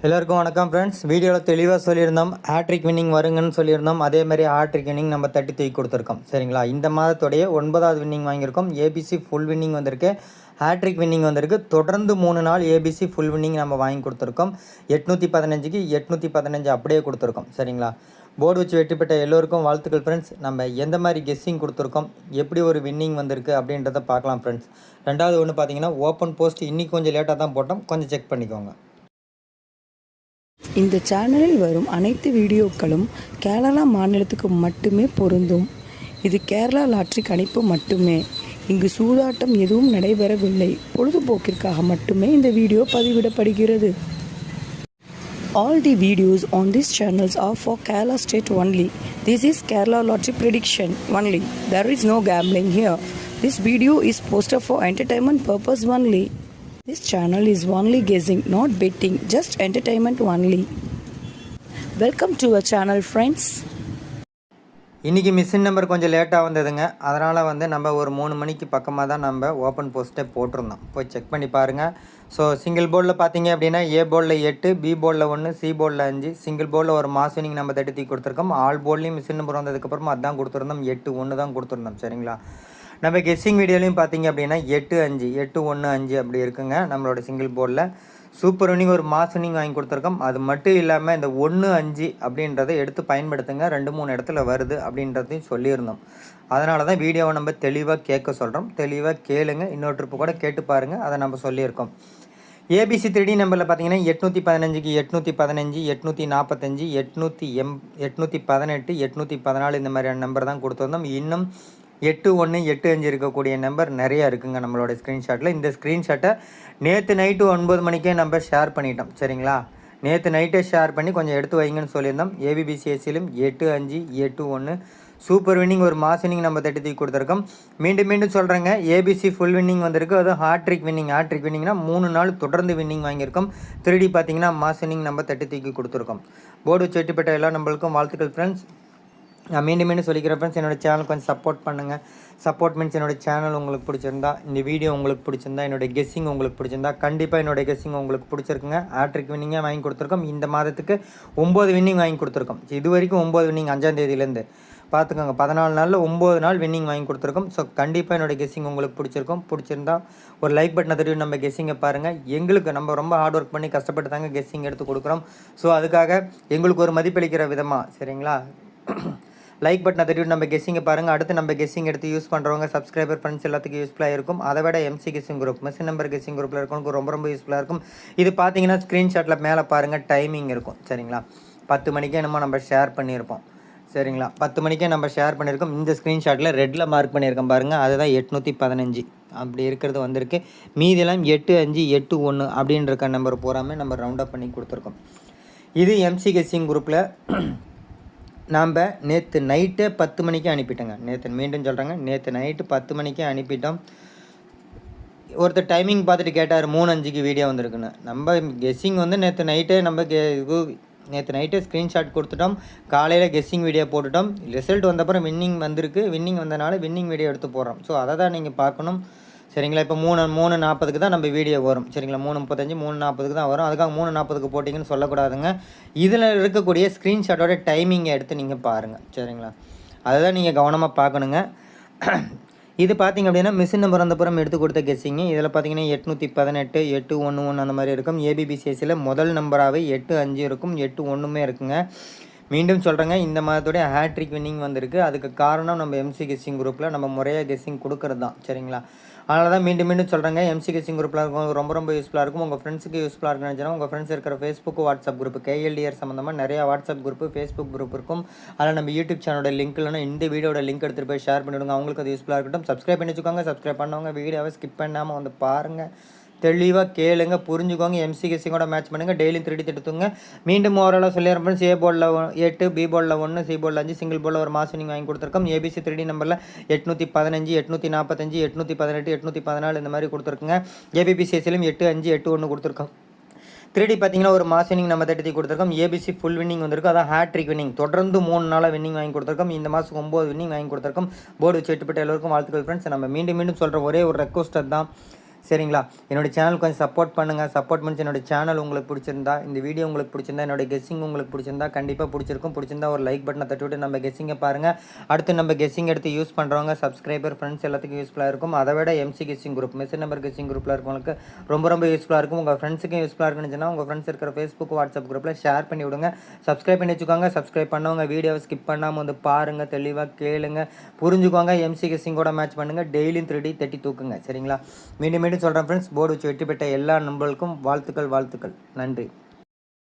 எல்லாருக்கும் வணக்கம் ஃப்ரெண்ட்ஸ். வீடியோவில் தெளிவாக சொல்லியிருந்தோம், ஹேட்ரிக் வின்னிங் வருங்கன்னு சொல்லியிருந்தோம். அதே மாதிரி ஹேட்ரிக் வின்னிங் நம்ம தட்டி தூக்கி கொடுத்துருக்கோம். சரிங்களா, இந்த மாதத்துடைய 9வது வின்னிங் வாங்கியிருக்கோம். ஏபிசி ஃபுல் வின்னிங் வந்திருக்கு, ஹேட்ரிக் வின்னிங் வந்திருக்கு. தொடர்ந்து 3 நாள் ஏபிசி ஃபுல் வின்னிங் நம்ம வாங்கி கொடுத்துருக்கோம். 815க்கு 815 அப்படியே கொடுத்துருக்கோம். சரிங்களா, போர்டு வச்சு வெற்றி பெற்ற எல்லோருக்கும் வாழ்த்துக்கள் ஃப்ரெண்ட்ஸ். நம்ம எந்த மாதிரி கெஸ்ஸிங் கொடுத்துருக்கோம், எப்படி ஒரு வின்னிங் வந்திருக்கு அப்படின்றத பார்க்கலாம் ஃப்ரெண்ட்ஸ். ரெண்டாவது ஒன்று பார்த்தீங்கன்னா, ஓப்பன் போஸ்ட் இன்றைக்கி கொஞ்சம் லேட்டாக தான் போட்டோம், கொஞ்சம் செக் பண்ணிக்கோங்க. இந்த சேனலில் வரும் அனைத்து வீடியோக்களும் கேரளா மாநிலத்துக்கு மட்டுமே பொருந்தும். இது கேரளா லாட்டரி கணிப்பு மட்டுமே. இங்கு சூதாட்டம் எதுவும் நடைபெறவில்லை. பொழுதுபோக்கிற்காக மட்டுமே இந்த video பதிவிடப்படுகிறது. All the videos on these channels are for Kerala state only. This is Kerala lottery prediction only. There is no gambling here. This video is posted for entertainment purpose only. This channel is only guessing, not betting, just entertainment only. Welcome to our channel friends. இன்றைக்கி machine number கொஞ்சம் லேட்டாக வந்ததுங்க. அதனால் நம்ம ஒரு 3 மணிக்கு பக்கமாக தான் நம்ம ஓப்பன் போஸ்ட்டே போட்டிருந்தோம். போய் செக் பண்ணி பாருங்கள். ஸோ சிங்கிள் போர்டில் பார்த்தீங்க அப்படின்னா ஏ போர்டில் 8, பி போர்டில் 1, சி போர்டில் 5, சிங்கிள் போர்டில் ஒரு மாஸ் வின்னிங் நம்ம தட்டி கொடுத்துருக்கோம். ஆல் போர்ட்லேயும் மிஷின் நம்பர் வந்ததுக்கப்புறமா அதான் கொடுத்துருந்தோம், 8-1 தான் கொடுத்துருந்தோம். சரிங்களா, நம்ம கெஸ்ஸிங் வீடியோலையும் பார்த்தீங்க அப்படின்னா 8-5, 8-1-5 அப்படி இருக்குங்க. நம்மளோட சிங்கிள் போர்டில் சூப்பர் வின்னிங் ஒரு மாஸ் வின்னிங் வாங்கி கொடுத்துருக்கோம். அது மட்டும் இல்லாமல் இந்த 1-5 அப்படின்றத எடுத்து பயன்படுத்துங்க, 2-3 இடத்துல வருது அப்படின்றதையும் சொல்லியிருந்தோம். அதனால தான் வீடியோவை நம்ம தெளிவாக கேட்க சொல்கிறோம். தெளிவாக கேளுங்க, இன்னொரு ட்ரிப்பு கூட கேட்டு பாருங்கள், அதை நம்ம சொல்லியிருக்கோம். ஏபிசி 3D நம்பரில் பார்த்தீங்கன்னா 815க்கு 815, 845, 818, 814 இந்த மாதிரியான நம்பர் தான் கொடுத்துருந்தோம். இன்னும் 8-1, 8-5 இருக்கக்கூடிய நம்பர் நிறையா இருக்குங்க நம்மளோட ஸ்க்ரீன்ஷாட்டில். இந்த ஸ்க்ரீன்ஷாட்டை நேற்று நைட்டு 9 மணிக்கே நம்ம ஷேர் பண்ணிட்டோம். சரிங்களா, நேற்று நைட்டே ஷேர் பண்ணி கொஞ்சம் எடுத்து வைங்கன்னு சொல்லியிருந்தோம். ஏபிபிசிஎஸ்சிலும் 8-5, 8-1 சூப்பர் வின்னிங் ஒரு மாஸ் வின்னிங் நம்ம தட்டி கொடுத்துருக்கோம். மீண்டும் சொல்கிறேங்க, ஏபிசி ஃபுல் வின்னிங் வந்திருக்கு. அதுவும் ஹேட்ரிக் வின்னிங். ஹேட்ரிக் வின்னிங்னா 3 நாள் தொடர்ந்து வின்னிங் வாங்கியிருக்கோம். 3D பார்த்தீங்கன்னா மாஸ் வின்னிங் நம்ம தட்டி கொடுத்துருக்கோம். போர்டு வச்சு வெற்றி பெற்ற எல்லா நம்மளுக்கும் வாழ்த்துக்கள் ஃப்ரெண்ட்ஸ். நான் மீண்டும் சொல்லிக்கிறேன் ஃப்ரெண்ட்ஸ், என்னோடய சேனல் கொஞ்சம் சப்போர்ட் பண்ணுங்கள். சப்போர்ட் மீன்ஸ் என்னோடய சேனல் உங்களுக்கு பிடிச்சிருந்தா, இந்த வீடியோ உங்களுக்கு பிடிச்சிருந்தா, என்னோடய கெஸ்ஸிங் உங்களுக்கு பிடிச்சிருந்தா, கண்டிப்பாக என்னோடய கெஸ்ஸிங் உங்களுக்கு பிடிச்சிருக்குங்க. ஹேட்ரிக் வின்னிங்காக வாங்கி கொடுத்துருக்கோம். இந்த மாதத்துக்கு 9 வின்னிங் வாங்கி கொடுத்துருக்கோம். இது வரைக்கும் 9 வின்னிங் 5ஆம் தேதியிலேருந்து பார்த்துக்கோங்க. 14 நாளில் 9 நாள் வின்னிங் வாங்கி கொடுத்துருக்கோம். ஸோ கண்டிப்பாக என்னோடய கெஸ்ஸிங் உங்களுக்கு பிடிச்சிருந்தா ஒரு லைக் பட்டனை தட்டி நம்ம கெஸ்ஸிங்கை பாருங்கள். எங்களுக்கு நம்ம ரொம்ப ஹார்ட் ஒர்க் பண்ணி கஷ்டப்பட்டு தாங்க கெஸ்ஸிங் எடுத்து கொடுக்குறோம். ஸோ அதுக்காக எங்களுக்கு ஒரு மதிப்பளிக்கிற விதமாக சரிங்களா, லைக் பட்டனை தட்டி நம்ம கெஸ்ஸிங்கை பாருங்கள். அடுத்து நம்ம கெஸ்ஸிங் எடுத்து யூஸ் பண்ணுறவங்க சப்ஸ்கிரைபர் ஃப்ரெண்ட்ஸ் எல்லாத்துக்கும் யூஸ்ஃபுல்லாக இருக்கும். அதை விட MC guessing group, machine number guessing குரூப்பில் இருக்கவங்களுக்கு ரொம்ப யூஸ்ஃபுல்லாக இருக்கும். இது பார்த்தீங்கன்னா ஸ்க்ரீன்ஷாட்டில் மேலே பாருங்கள், டைமிங் இருக்கும். சரிங்களா, 10 மணிக்கே என்னமோ நம்ம ஷேர் பண்ணியிருப்போம். சரிங்களா, 10 மணிக்கே நம்ம ஷேர் பண்ணியிருக்கோம். இந்த ஸ்க்ரீன்ஷாட்டில் ரெட்டில் மார்க் பண்ணியிருக்கோம் பாருங்கள், அதுதான் 815 அப்படி இருக்கிறது வந்திருக்கு. மீதியெல்லாம் 8-5, 8-1 அப்படின்ற இருக்க நம்பர் பூராமே நம்ம ரவுண்ட் அப் பண்ணி கொடுத்துருக்கோம். இது எம்சி கெஸ்ஸிங் குரூப்பில் நாம் நேற்று நைட்டே 10 மணிக்கே அனுப்பிட்டோங்க. மீண்டும் சொல்கிறேங்க, நேற்று நைட்டு 10 மணிக்கே அனுப்பிட்டோம். ஒருத்தர் டைமிங் பார்த்துட்டு கேட்டார் 3-5க்கு வீடியோ வந்திருக்குன்னு. நம்ம கெஸ்ஸிங் நேற்று நைட்டே நேற்று நைட்டே ஸ்க்ரீன்ஷாட் கொடுத்துட்டோம். காலையில் கெஸ்ஸிங் வீடியோ போட்டுட்டோம். ரிசல்ட் வந்தப்பறம் வின்னிங் வந்திருக்கு. வின்னிங் வந்தனால வின்னிங் வீடியோ எடுத்து போடுறோம். ஸோ அதை தான் நீங்கள் பார்க்கணும். சரிங்களா, இப்போ 3:40க்கு தான் நம்ம வீடியோ வரும். சரிங்களா, 3:35, 3:40க்கு தான் வரும். அதுக்காக 3:40க்கு போட்டிங்கன்னு சொல்லக்கூடாதுங்க. இதில் இருக்கக்கூடிய ஸ்க்ரீன்ஷாட்டோட டைமிங்கை எடுத்து நீங்கள் பாருங்கள். சரிங்களா, அதை தான் நீங்கள் கவனமாக பார்க்கணுங்க. இது பார்த்திங்க அப்படின்னா மிஷின் நம்பர் வந்தப்புறம் எடுத்து கொடுத்த கெஸ்ஸிங்கு. இதில் பார்த்தீங்கன்னா 818, 811 அந்த மாதிரி இருக்கும். ஏபிபிசிஎஸ்சியில் முதல் நம்பராகவே 8-5 இருக்கும், 8-1 இருக்குங்க. மீண்டும் சொல்கிறேங்க, இந்த மாதத்துடைய ஹேட்ரிக் வின்னிங் வந்திருக்கு. அதுக்கு காரணம் நம்ம எம்சி கெஸ்ஸிங் குரூப்பில் நம்ம முறையாக கெஸ்ஸிங் கொடுக்குறது தான். சரிங்களா, அதனால தான் மீண்டும் சொல்கிறேங்க, எம்சி கெஸ்ஸிங் குரூப்பில் இருக்கும் ரொம்ப யூஸ்ஃபுல்லாக இருக்கும். உங்கள் ஃப்ரெண்ட்ஸுக்கு யூஸ்ஃபுல்லாக இருக்குன்னு நினச்சினா உங்கள் ஃப்ரெண்ட்ஸ் இருக்கிற ஃபேஸ்புக், வாட்ஸ்அப் குரூப், கேஎல்டிஆர் சம்மந்தமாக நிறையா வாட்ஸ்அப் குரூப்பு, ஃபேஸ்புக் குரூப் இருக்கும். அதில் நம்ம யூடியூப் சேனலோட லிங்க் இல்லைனா இந்த வீடியோட லிங்க் எடுத்துகிட்டு போய் ஷேர் பண்ணிவிடுங்க. அவங்களுக்கு அது யூஸ்ஃபுல்லாக இருக்கட்டும். சப்ஸ்கிரைப் பண்ணி வச்சுக்கோங்க. சப்ஸ்கிரைப் பண்ணவங்க வீடியோவை ஸ்கிப் பண்ணாமல் பாருங்கள், தெளிவாக கேளுங்க, புரிஞ்சுக்கோங்க. எம்சி கெஸ்ஸிங்கோட மேட்ச் பண்ணுங்கள். டெய்லியும் 3D திட்டுங்க. மீண்டும் ஓவராலாக சொல்லிடுறேன் ஃப்ரெண்ட்ஸ். ஏ போர்டில் 8, பி போர்டில் 1, சி போர்டில் 5, சிங்கிள் போர்டில் ஒரு மாஸ் வின்னிங் வாங்கி கொடுத்துருக்கோம். ஏபிசி 3D நம்பரில் 815, 845, 818, 814 இந்த மாதிரி கொடுத்துருக்குங்க. ஏபிபிசிஎஸ்சிலும் 8-5, 8-1 கொடுத்துருக்கோம். 3D பார்த்தீங்கன்னா ஒரு மாஸ் வின்னிங் நம்ம தட்டி கொடுத்துருக்கோம். ஏபிசி ஃபுல் வின்னிங் வந்திருக்கும். அதான் ஹேட்ரிக் வின்னிங். தொடர்ந்து 3 நாளாக வின்னிங் வாங்கி கொடுத்துருக்கோம். இந்த மாதம் 9 வின்னிங் வாங்கி கொடுத்துருக்கோம். போர்டு வச்சு எட்டுப்பட்ட எல்லோருக்கும் வாழ்த்துக்கள் ஃப்ரெண்ட்ஸ். நம்ம மீண்டும் சொல்கிற ஒரே ஒரு ரெக்வஸ்ட் தான், சரிங்களா? என்னோட சேனல் கொஞ்சம் சப்போர்ட் பண்ணுங்கள். சப்போர்ட் பண்ணி என்னோட சேனல் உங்களுக்கு பிடிச்சிருந்தா, இந்த வீடியோ உங்களுக்கு பிடிச்சிருந்தா, என்னோட கெஸ்ஸிங் உங்களுக்கு பிடிச்சிருந்தா கண்டிப்பாக பிடிச்சிருக்கும். பிடிச்சிருந்தா ஒரு லைக் பட்டனை தட்டி விட்டு நம்ம கெஸ்ஸிங்கை பாருங்கள். அடுத்து நம்ம கெஸ்ஸிங் எடுத்து யூஸ் பண்ணுறவங்க சப்ஸ்கிரைபர் ஃப்ரெண்ட்ஸ் எல்லாத்துக்கும் யூஸ்ஃபுல்லாக இருக்கும். அதை விட MC guessing group message number guessing குரூப்பில் இருக்கவங்களுக்கு ரொம்ப யூஸ்ஃபுல்லாக இருக்கும். உங்கள் ஃப்ரெண்ட்ஸுக்கும் யூஸ்ஃபுல்லாக இருக்குன்னு உங்கள் ஃப்ரெண்ட்ஸ் இருக்கிற ஃபேஸ்புக் வாட்ஸ்அப் குரூப்பில் ஷேர் பண்ணி விடுங்க. சப்ஸ்கிரைப் பண்ணி வச்சுக்கோங்க. சப்ஸ்கிரைப் பண்ணவங்க வீடியோவை ஸ்கிப் பண்ணாமல் வந்து பாருங்கள், தெளிவாக கேளுங்க, புரிஞ்சுக்கோங்க. எம்சி கெஸ்ஸிங்கோட மேட்ச் பண்ணுங்கள். டெய்லியும் 3D தட்டி தூக்குங்க. சரிங்களா? மீண்டும் சொல்கிறேன் ஃப்ரெண்ட்ஸ், போர்டு வச்சு வெற்றி பெற்ற எல்லா நண்பர்களுக்கும் வாழ்த்துக்கள். நன்றி.